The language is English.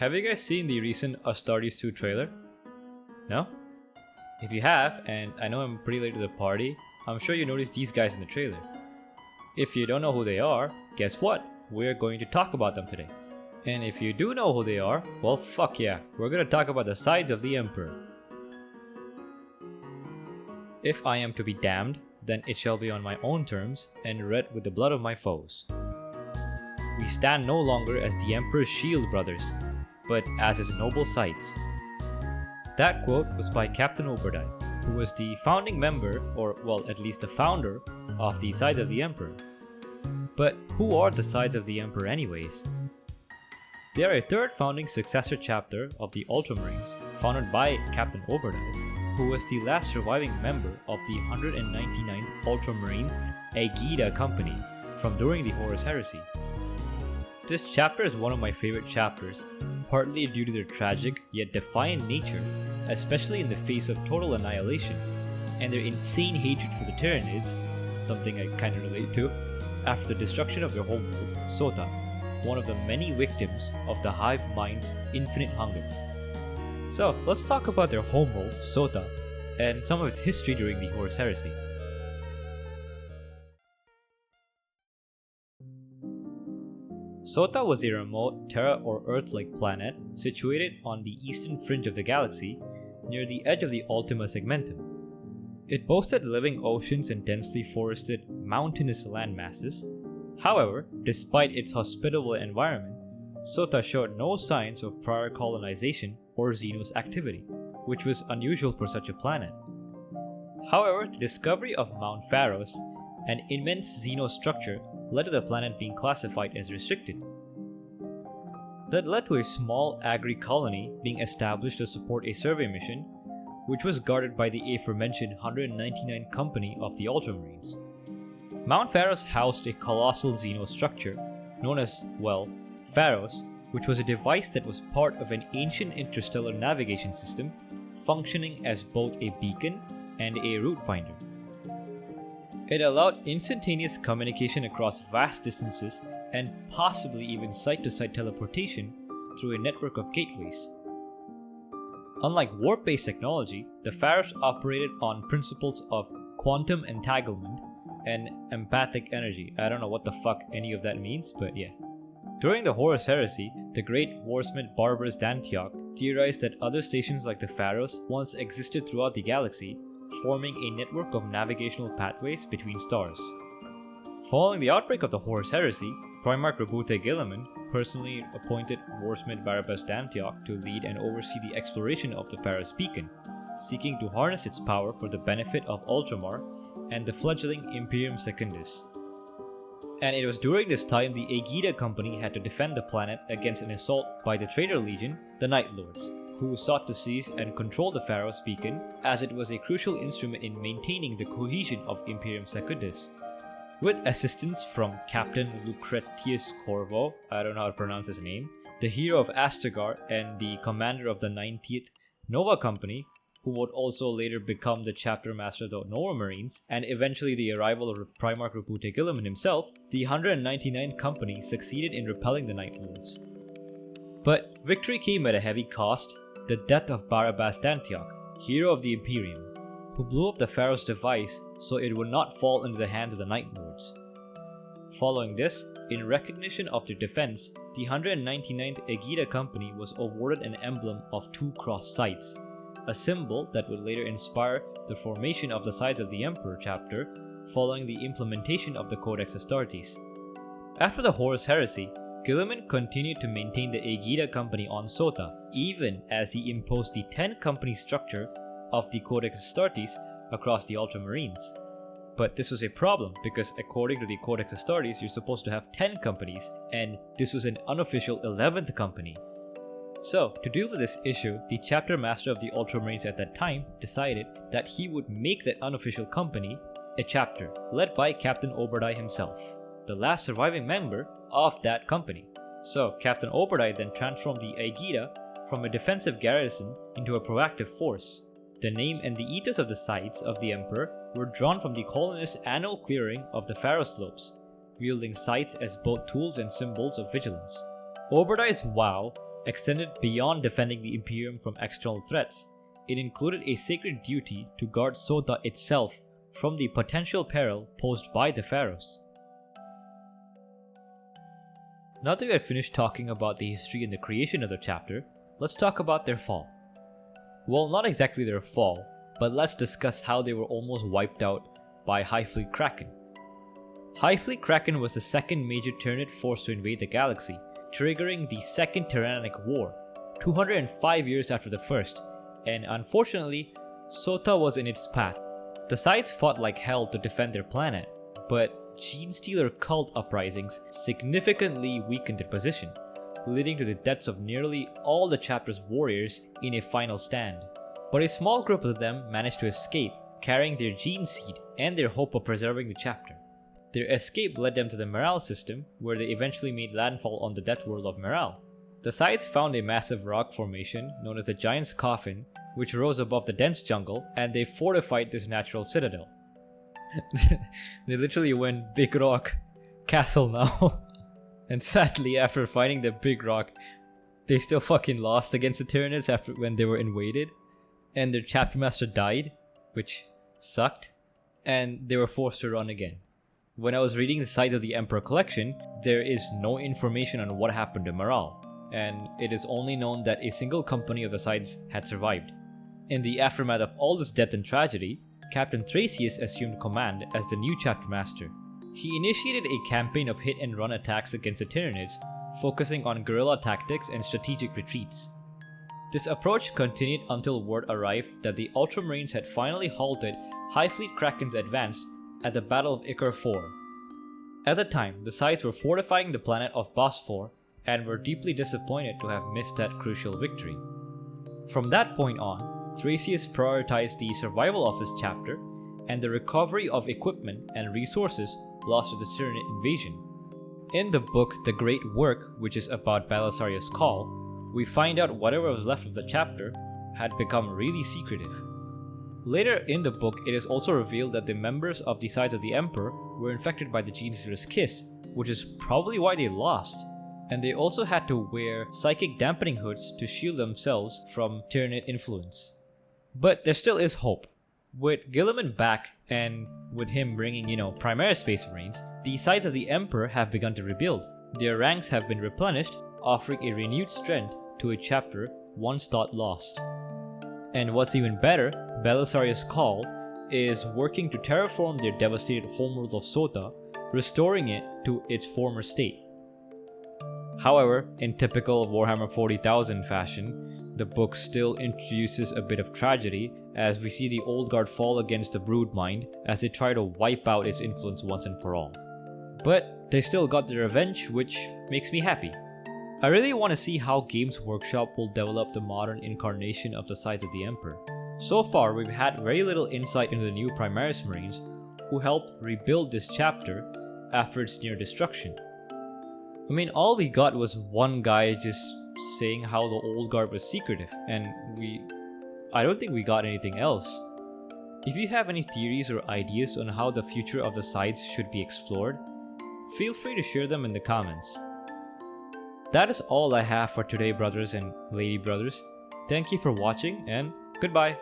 Have you guys seen the recent Astartes 2 trailer? No? If you have, and I know I'm pretty late to the party, I'm sure you noticed these guys in the trailer. If you don't know who they are, guess what? We're going to talk about them today. And if you do know who they are, well fuck yeah, we're gonna talk about the Scythes of the Emperor. If I am to be damned, then it shall be on my own terms, and red with the blood of my foes. We stand no longer as the Emperor's shield brothers, but as his noble Scythes. That quote was by Captain Oberdine, who was the founding member, or well, at least the founder, of the Scythes of the Emperor. But who are the Scythes of the Emperor anyways? They are a third founding successor chapter of the Ultramarines, founded by Captain Oberdine, who was the last surviving member of the 199th Ultramarines Aegida Company from during the Horus Heresy. This chapter is one of my favorite chapters, partly due to their tragic yet defiant nature, especially in the face of total annihilation, and their insane hatred for the Tyranids, something I kinda relate to, after the destruction of their homeworld, Sotha, one of the many victims of the Hive Mind's infinite hunger. So let's talk about their homeworld, Sotha, and some of its history during the Horus Heresy. Sotha was a remote Terra or Earth-like planet situated on the eastern fringe of the galaxy, near the edge of the Ultima Segmentum. It boasted living oceans and densely forested, mountainous landmasses. However, despite its hospitable environment, Sotha showed no signs of prior colonization or Xenos activity, which was unusual for such a planet. However, the discovery of Mount Pharos, an immense Xeno structure, led to the planet being classified as restricted. That led to a small agri-colony being established to support a survey mission, which was guarded by the aforementioned 199 Company of the Ultramarines. Mount Pharos housed a colossal Xeno structure, known as, well, Pharos, which was a device that was part of an ancient interstellar navigation system, functioning as both a beacon and a route finder. It allowed instantaneous communication across vast distances and possibly even site-to-site teleportation through a network of gateways. Unlike warp-based technology, the Pharos operated on principles of quantum entanglement and empathic energy. I don't know what the fuck any of that means, but yeah. During the Horus Heresy, the great warsmith Barbarus d'Antioch theorized that other stations like the Pharos once existed throughout the galaxy, forming a network of navigational pathways between stars. Following the outbreak of the Horus Heresy, Primarch Rabute Guilliman personally appointed warsmith Barbarus d'Antioch to lead and oversee the exploration of the Pharos beacon, seeking to harness its power for the benefit of Ultramar and the fledgling Imperium Secundus. And it was during this time the Aegida Company had to defend the planet against an assault by the Traitor Legion, the Night Lords, who sought to seize and control the Pharos beacon, as it was a crucial instrument in maintaining the cohesion of Imperium Secundus. With assistance from Captain Lucretius Corvo, I don't know how to pronounce his name, the hero of Astragar and the commander of the 90th Nova Company, who would also later become the chapter master of the Nova Marines, and eventually the arrival of Primarch Rabute Guilliman himself, the 199th Company succeeded in repelling the Night Lords. But victory came at a heavy cost: the death of Barabas d'Antioch, hero of the Imperium, who blew up the Pharos device so it would not fall into the hands of the Night Lords. Following this, in recognition of their defense, the 199th Aegida Company was awarded an emblem of two crossed scythes, a symbol that would later inspire the formation of the Scythes of the Emperor chapter following the implementation of the Codex Astartes. After the Horus Heresy, Guilliman continued to maintain the Aegida Company on Sotha, even as he imposed the 10-company structure of the Codex Astartes across the Ultramarines. But this was a problem because according to the Codex Astartes, you're supposed to have 10 companies, and this was an unofficial 11th company. So, to deal with this issue, the chapter master of the Ultramarines at that time decided that he would make that unofficial company a chapter, led by Captain Oberdine himself, the last surviving member of that company. So, Captain Oberdine then transformed the Aegida from a defensive garrison into a proactive force. The name and the ethos of the Scythes of the Emperor were drawn from the colonists' annual clearing of the Pharos slopes, wielding scythes as both tools and symbols of vigilance. Oberdine's vow extended beyond defending the Imperium from external threats. It included a sacred duty to guard Sotha itself from the potential peril posed by the Pharaohs. Now that we have finished talking about the history and the creation of the chapter, let's talk about their fall. Well, not exactly their fall, but let's discuss how they were almost wiped out by Hive Fleet Kraken. Hive Fleet Kraken was the second major Tyranid force to invade the galaxy, triggering the Second Tyranic War, 205 years after the first, and unfortunately, Sotha was in its path. The Scythes fought like hell to defend their planet, but Genestealer cult uprisings significantly weakened their position, leading to the deaths of nearly all the chapter's warriors in a final stand. But a small group of them managed to escape, carrying their gene seed and their hope of preserving the chapter. Their escape led them to the Meral system, where they eventually made landfall on the death world of Meral. The Scythes found a massive rock formation known as the Giant's Coffin, which rose above the dense jungle, and they fortified this natural citadel. They literally went Big Rock Castle now. And sadly, after fighting the Big Rock, they still fucking lost against the Tyranids when they were invaded. And their chapter master died, which sucked, and they were forced to run again. When I was reading the Scythes of the Emperor collection, there is no information on what happened to Meral, and it is only known that a single company of the Scythes had survived. In the aftermath of all this death and tragedy, Captain Thracius assumed command as the new chapter master. He initiated a campaign of hit-and-run attacks against the Tyranids, focusing on guerrilla tactics and strategic retreats. This approach continued until word arrived that the Ultramarines had finally halted Hive Fleet Kraken's advance at the Battle of Ichor IV. At the time, the Scythes were fortifying the planet of Bosphor and were deeply disappointed to have missed that crucial victory. From that point on, Thracius prioritized the survival of his chapter and the recovery of equipment and resources lost to the Tyranid invasion. In the book The Great Work, which is about Belisarius' Call, we find out whatever was left of the chapter had become really secretive. Later in the book, it is also revealed that the members of the Scythes of the Emperor were infected by the Genestealer's kiss, which is probably why they lost. And they also had to wear psychic dampening hoods to shield themselves from Tyranid influence. But there still is hope. With Guilliman back, and with him bringing, Primaris Space Marines, the Scythes of the Emperor have begun to rebuild. Their ranks have been replenished, offering a renewed strength to a chapter once thought lost. And what's even better, Belisarius' Call is working to terraform their devastated homeworld of Sotha, restoring it to its former state. However, in typical Warhammer 40,000 fashion, the book still introduces a bit of tragedy as we see the Old Guard fall against the Broodmind as they try to wipe out its influence once and for all. But they still got their revenge, which makes me happy. I really want to see how Games Workshop will develop the modern incarnation of the Scythes of the Emperor. So far, we've had very little insight into the new Primaris Marines who helped rebuild this chapter after its near destruction. I mean, all we got was one guy just saying how the Old Guard was secretive, and I don't think we got anything else. If you have any theories or ideas on how the future of the Scythes should be explored, feel free to share them in the comments. That is all I have for today, brothers and lady brothers. Thank you for watching, and goodbye.